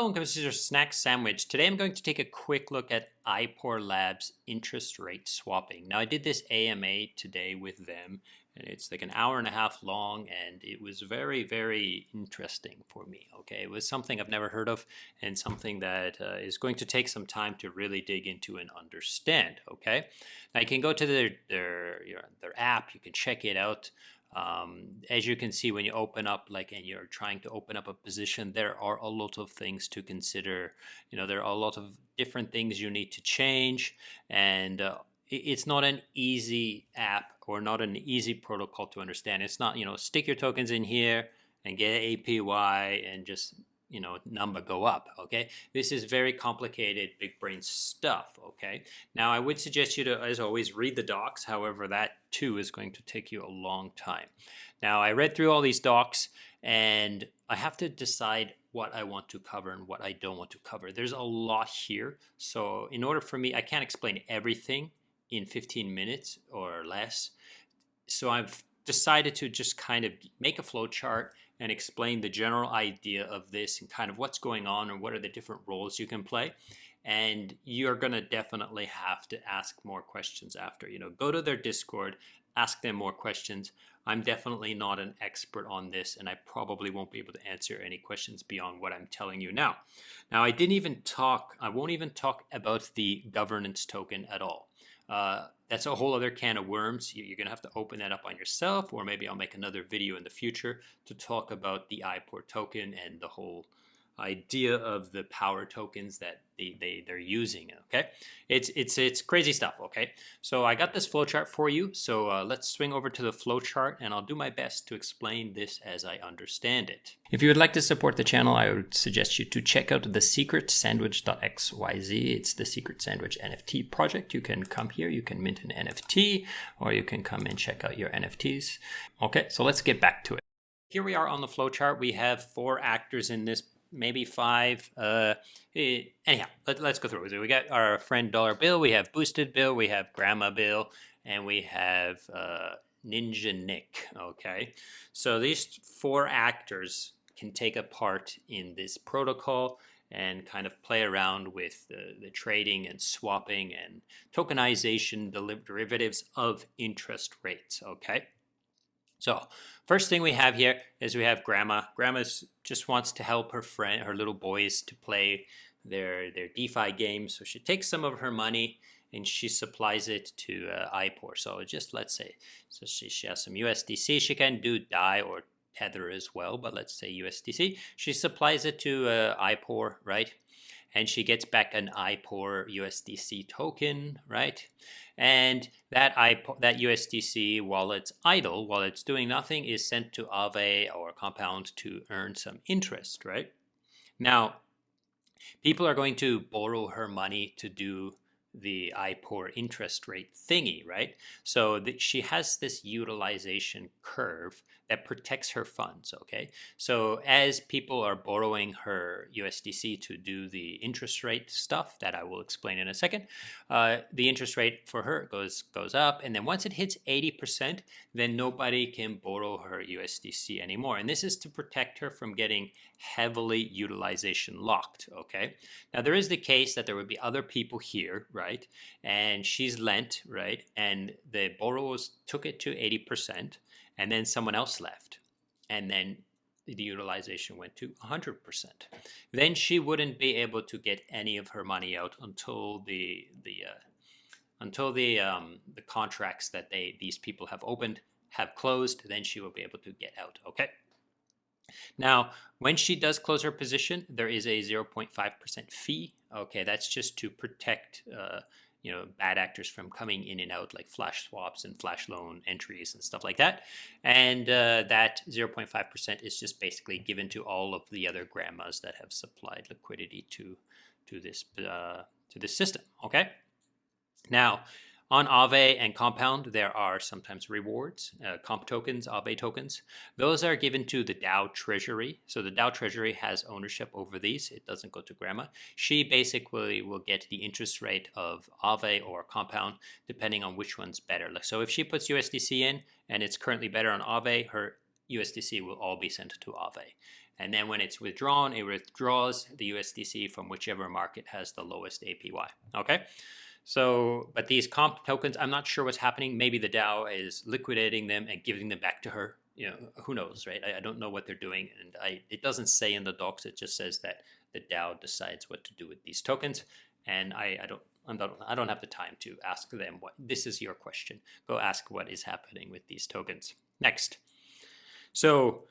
Hello, and this is your snack sandwich. Today I'm going to take a quick look at IPOR Labs interest rate swapping. Now I did this AMA today with them, and it's like an hour and a half long, and it was very, very interesting for me. Okay, it was something I've never heard of, and something that is going to take some time to really dig into and understand. Okay, now you can go to their app, you can check it out. As you can see, when you open up, and you're trying to open up a position, there are a lot of things to consider. There are a lot of different things you need to change, and it's not an easy app or not an easy protocol to understand. It's not, stick your tokens in here and get APY and just number go up. Okay, this is very complicated, big brain stuff. Okay, now I would suggest you to, as always, read the docs. However, that too is going to take you a long time. Now I read through all these docs, and I have to decide what I want to cover and what I don't want to cover. There's a lot here, so in order for me, I can't explain everything in 15 minutes or less. So I've decided to just kind of make a flow chart and explain the general idea of this and kind of what's going on and what are the different roles you can play. And you're going to definitely have to ask more questions after. Go to their Discord, ask them more questions. I'm definitely not an expert on this, and I probably won't be able to answer any questions beyond what I'm telling you now. Now, I won't even talk about the governance token at all. That's a whole other can of worms. You're going to have to open that up on yourself, or maybe I'll make another video in the future to talk about the IPOR token and the whole idea of the power tokens that they're using. Okay, it's crazy stuff. Okay, so I got this flowchart for you. So let's swing over to the flowchart, and I'll do my best to explain this as I understand it. If you would like to support the channel, I would suggest you to check out the secretsandwich.xyz. It's the Secret Sandwich NFT project. You can come here, you can mint an NFT, or you can come and check out your NFTs. Okay, so let's get back to it. Here we are on the flowchart. We have 4 actors in this, maybe 5. Anyhow, let's go through it. We got our friend Dollar Bill, we have Boosted Bill, we have Grandma Bill, and we have Ninja Nick. Okay, so these 4 actors can take a part in this protocol and kind of play around with the trading and swapping and tokenization derivatives of interest rates. Okay. So first thing we have here is we have Grandma. Grandma just wants to help her little boys to play their DeFi game. So she takes some of her money and she supplies it to IPOR. So just let's say, so she has some USDC. She can do DAI or Tether as well, but let's say USDC. She supplies it to IPOR, right? And she gets back an IPOR USDC token, right? And that USDC, while it's idle, while it's doing nothing, is sent to Aave or Compound to earn some interest, right? Now, people are going to borrow her money to do the IPOR interest rate thingy, right? So she has this utilization curve that protects her funds, okay? So as people are borrowing her USDC to do the interest rate stuff that I will explain in a second, the interest rate for her goes up, and then once it hits 80%, then nobody can borrow her USDC anymore. And this is to protect her from getting heavily utilization locked, okay? Now there is the case that there would be other people here, right? And she's lent, right? And the borrowers took it to 80%, and then someone else left, and then the utilization went to 100%. Then she wouldn't be able to get any of her money out until the contracts that these people have opened have closed. Then she will be able to get out. Okay. Now, when she does close her position, there is a 0.5% fee. Okay, that's just to protect bad actors from coming in and out, like flash swaps and flash loan entries and stuff like that. And that 0.5% is just basically given to all of the other grandmas that have supplied liquidity to this system. Okay. Now, on Aave and Compound, there are sometimes rewards, comp tokens, Aave tokens. Those are given to the DAO treasury. So the DAO treasury has ownership over these. It doesn't go to Grandma. She basically will get the interest rate of Aave or Compound, depending on which one's better. So if she puts USDC in and it's currently better on Aave, her USDC will all be sent to Aave. And then when it's withdrawn, it withdraws the USDC from whichever market has the lowest APY. Okay? So, but these comp tokens, I'm not sure what's happening. Maybe the DAO is liquidating them and giving them back to her. You know, who knows, right? I don't know what they're doing. And it doesn't say in the docs, it just says that the DAO decides what to do with these tokens. And I don't have the time to ask them what, this is your question. Go ask what is happening with these tokens. Next. So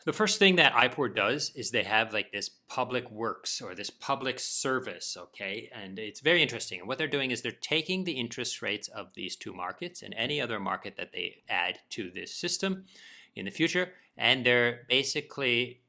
the first thing that IPOR does is they have like this public works or this public service, okay? And it's very interesting. And what they're doing is they're taking the interest rates of these two markets and any other market that they add to this system in the future, and they're basically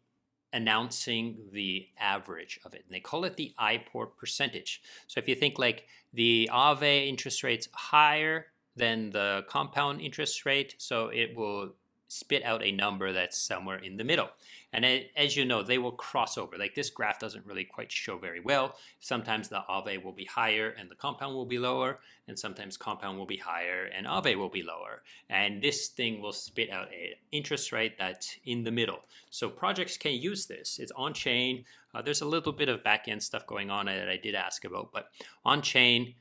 announcing the average of it. And they call it the IPOR percentage. So if you think like the Aave interest rate's higher than the compound interest rate, so it will spit out a number that's somewhere in the middle. And as you know, they will cross over. Like this graph doesn't really quite show very well. Sometimes the Aave will be higher and the compound will be lower, and sometimes compound will be higher and Aave will be lower. And this thing will spit out an interest rate that's in the middle. So projects can use this. It's on-chain. There's a little bit of back-end stuff going on that I did ask about, but on-chain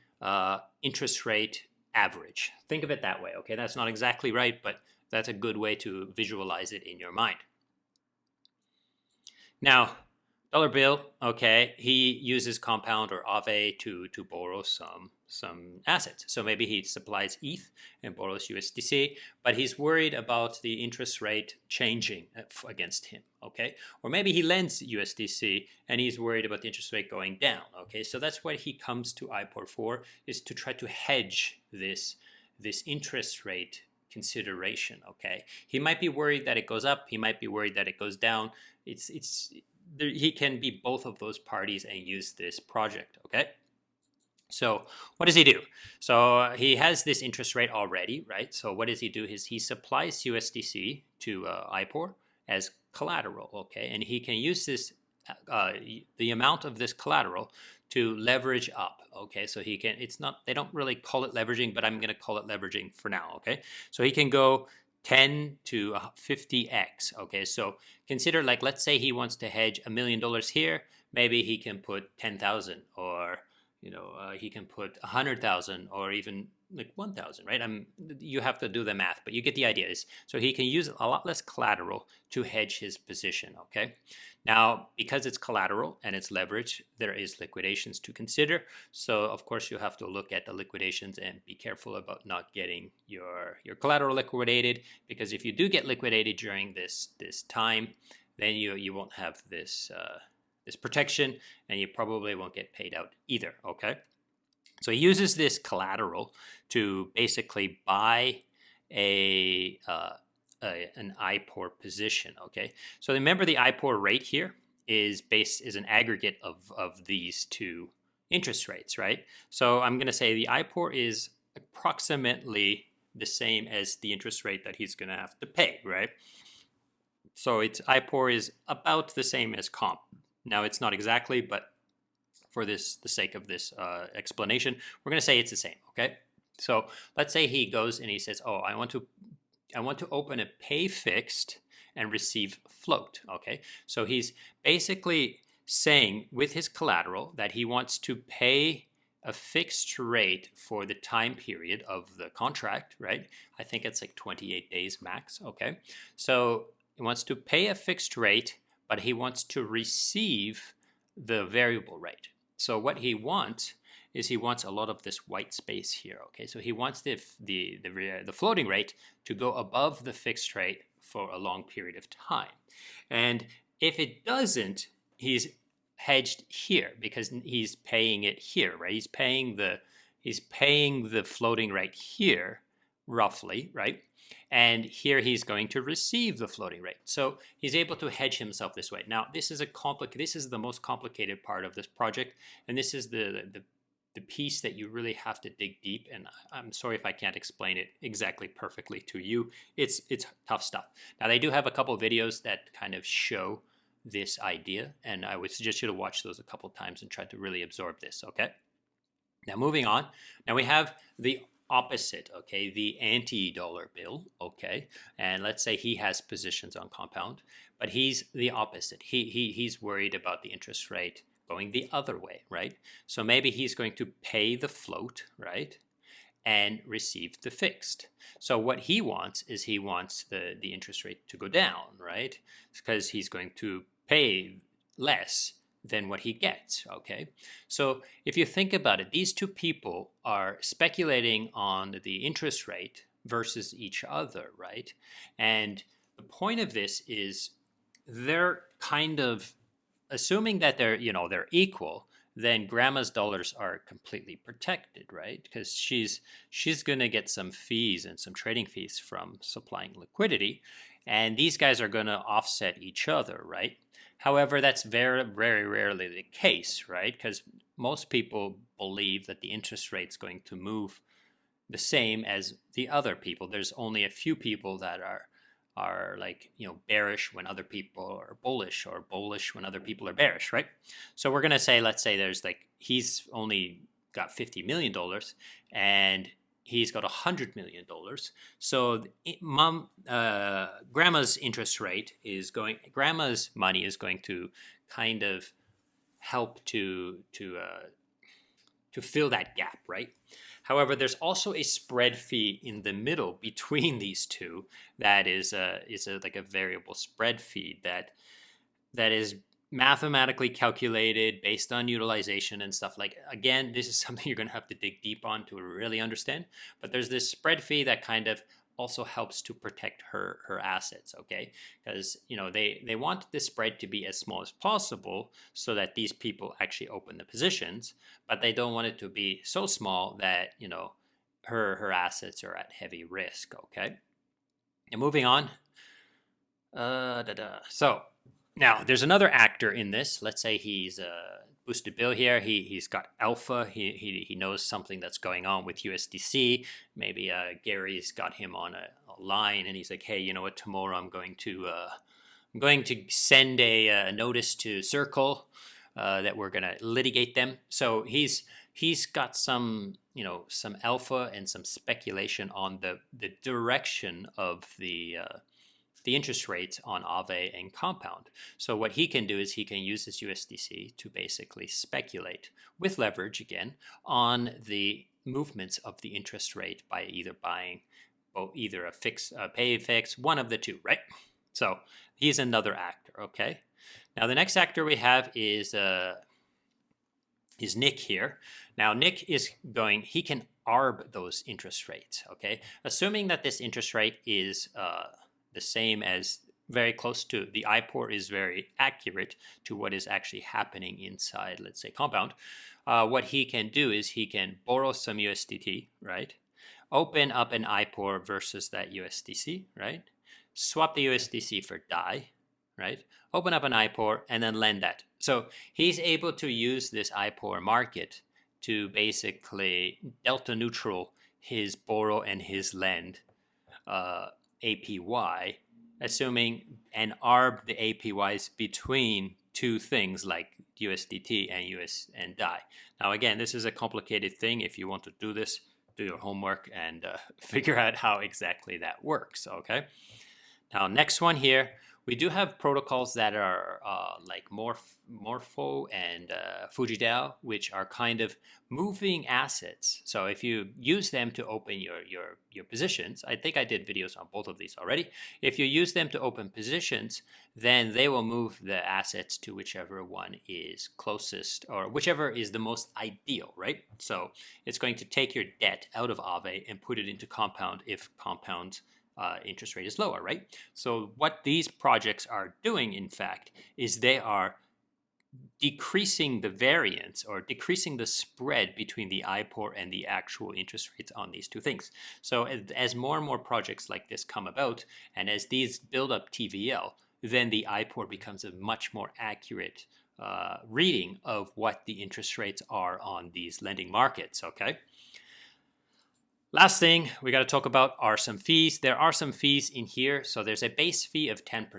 interest rate average. Think of it that way, okay? That's not exactly right, but that's a good way to visualize it in your mind. Now, dollar bill, okay, he uses compound or Aave to borrow some assets. So maybe he supplies ETH and borrows USDC, but he's worried about the interest rate changing against him, okay? Or maybe he lends USDC and he's worried about the interest rate going down, okay? So that's what he comes to IPOR for, is to try to hedge this interest rate consideration, okay? He might be worried that it goes up. He might be worried that it goes down. He can be both of those parties and use this project, okay? So what does he do? So he has this interest rate already, right? So what does he do? He supplies USDC to IPOR as collateral, okay? And he can use this, the amount of this collateral to leverage up, okay? So he can, it's not, they don't really call it leveraging, but I'm gonna call it leveraging for now, okay? So he can go 10 to 50x, okay? So consider, like, let's say he wants to hedge $1 million here, maybe he can put 10,000, or, you know, he can put 100,000 or even like 1,000, right? You have to do the math, but you get the idea. So he can use a lot less collateral to hedge his position, okay? Now, because it's collateral and it's leverage, there is liquidations to consider. So, of course, you have to look at the liquidations and be careful about not getting your collateral liquidated, because if you do get liquidated during this time, then you won't have this protection, and you probably won't get paid out either, okay? So he uses this collateral to basically buy an IPOR position, okay? So remember, the IPOR rate here is an aggregate of these two interest rates, right? So I'm going to say the IPOR is approximately the same as the interest rate that he's going to have to pay, right? So IPOR is about the same as comp. Now, it's not exactly, but for the sake of this explanation, we're going to say it's the same, okay? So let's say he goes and he says, oh, I want to open a pay fixed and receive float, okay? So he's basically saying with his collateral that he wants to pay a fixed rate for the time period of the contract, right? I think it's like 28 days max, okay? So he wants to pay a fixed rate, but he wants to receive the variable rate. So what he wants is he wants a lot of this white space here, okay? So he wants the floating rate to go above the fixed rate for a long period of time. And if it doesn't, he's hedged here because he's paying it here, right? He's paying the floating rate here, roughly, right? And here he's going to receive the floating rate. So he's able to hedge himself this way. Now, this is the most complicated part of this project, and this is the piece that you really have to dig deep. And I'm sorry if I can't explain it exactly perfectly to you. It's tough stuff. Now, they do have a couple of videos that kind of show this idea, and I would suggest you to watch those a couple of times and try to really absorb this, okay? Now, moving on. Now, we have the opposite, okay, the anti-dollar bill, okay, and let's say he has positions on compound, but he's the opposite. He's worried about the interest rate going the other way, right? So maybe he's going to pay the float, right, and receive the fixed. So what he wants is he wants the interest rate to go down, right? Because he's going to pay less than what he gets, okay? So if you think about it, these two people are speculating on the interest rate versus each other, right? And the point of this is they're kind of assuming that they're equal, then grandma's dollars are completely protected, right? Because she's going to get some fees and some trading fees from supplying liquidity, and these guys are going to offset each other, right? However, that's very, very rarely the case, right? Because most people believe that the interest rate's going to move the same as the other people. There's only a few people that are like, bearish when other people are bullish, or bullish when other people are bearish, right? So we're going to say, let's say there's like, he's only got $50 million and he's got $100 million. So grandma's interest rate is going, grandma's money is going to kind of help to fill that gap, right? However, there's also a spread fee in the middle between these two that is like a variable spread fee that is mathematically calculated based on utilization and stuff. Like, again, this is something you're going to have to dig deep on to really understand. But there's this spread fee that kind of also helps to protect her assets, okay? Because they want the spread to be as small as possible so that these people actually open the positions, but they don't want it to be so small that her assets are at heavy risk, okay? And moving on. So now there's another actor in this. Let's say he's Boosted Bill here. He's got alpha. He knows something that's going on with USDC. Maybe Gary's got him on a line, and he's like, hey, you know what? Tomorrow I'm going to send a notice to Circle that we're going to litigate them. So he's got some alpha and some speculation on the direction of the interest rates on Aave and Compound. So what he can do is he can use this USDC to basically speculate with leverage again on the movements of the interest rate by either buying either a pay fix, one of the two, right? So he's another actor, okay? Now the next actor we have is Nick here. Now Nick he can arb those interest rates, okay? Assuming that this interest rate is the same as, very close to, the IPOR is very accurate to what is actually happening inside, let's say, Compound. What he can do is he can borrow some USDT, right? Open up an IPOR versus that USDC, right? Swap the USDC for DAI, right? Open up an IPOR and then lend that. So he's able to use this IPOR market to basically delta neutral his borrow and his lend APY, assuming and arb the APYs between two things like USDT and DAI. Now again, this is a complicated thing. If you want to do this, do your homework and figure out how exactly that works, okay? Now next one here, we do have protocols that are like Morpho and FujiDAO, which are kind of moving assets. So if you use them to open your positions, I think I did videos on both of these already. If you use them to open positions, then they will move the assets to whichever one is closest, or whichever is the most ideal, right? So it's going to take your debt out of Aave and put it into Compound if Compound's interest rate is lower, right? So what these projects are doing, in fact, is they are decreasing the variance or decreasing the spread between the IPOR and the actual interest rates on these two things. So as more and more projects like this come about, and as these build up TVL, then the IPOR becomes a much more accurate reading of what the interest rates are on these lending markets, okay? Last thing we got to talk about are some fees. There are some fees in here. So there's a base fee of $10,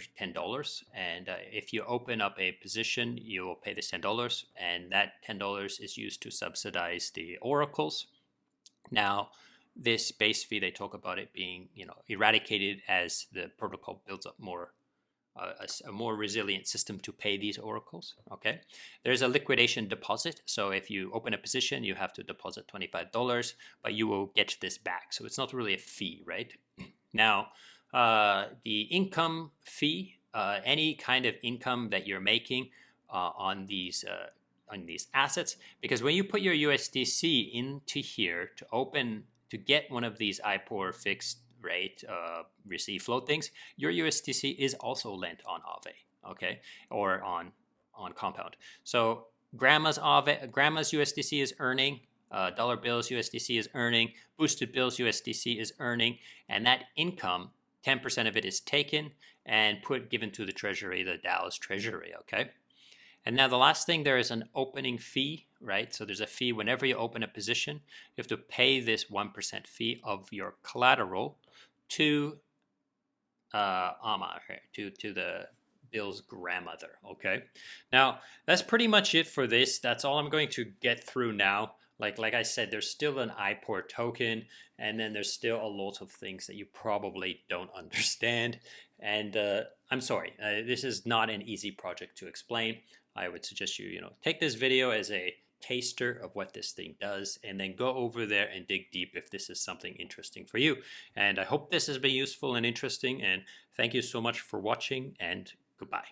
and if you open up a position, you will pay this $10, and that $10 is used to subsidize the oracles. Now, this base fee, they talk about it being, eradicated as the protocol builds up more a more resilient system to pay these oracles. Okay, there's a liquidation deposit. So if you open a position, you have to deposit $25, but you will get this back. So it's not really a fee, right? Now, the income fee, any kind of income that you're making on these assets, because when you put your USDC into here to get one of these IPOR fixed rate receive float things, your USDC is also lent on Aave, okay, or on Compound. So grandma's USDC is earning, dollar bills USDC is earning, boosted bills USDC is earning, and that income, 10% of it is taken and given to the treasury, the DAO's treasury, okay? And now the last thing, there is an opening fee, right? So there's a fee whenever you open a position. You have to pay this 1% fee of your collateral to Ama, to the Bill's grandmother, okay? Now, that's pretty much it for this. That's all I'm going to get through now. Like I said, there's still an IPOR token, and then there's still a lot of things that you probably don't understand. And I'm sorry, this is not an easy project to explain. I would suggest you, take this video as a taster of what this thing does, and then go over there and dig deep if this is something interesting for you. And I hope this has been useful and interesting, and thank you so much for watching, and goodbye.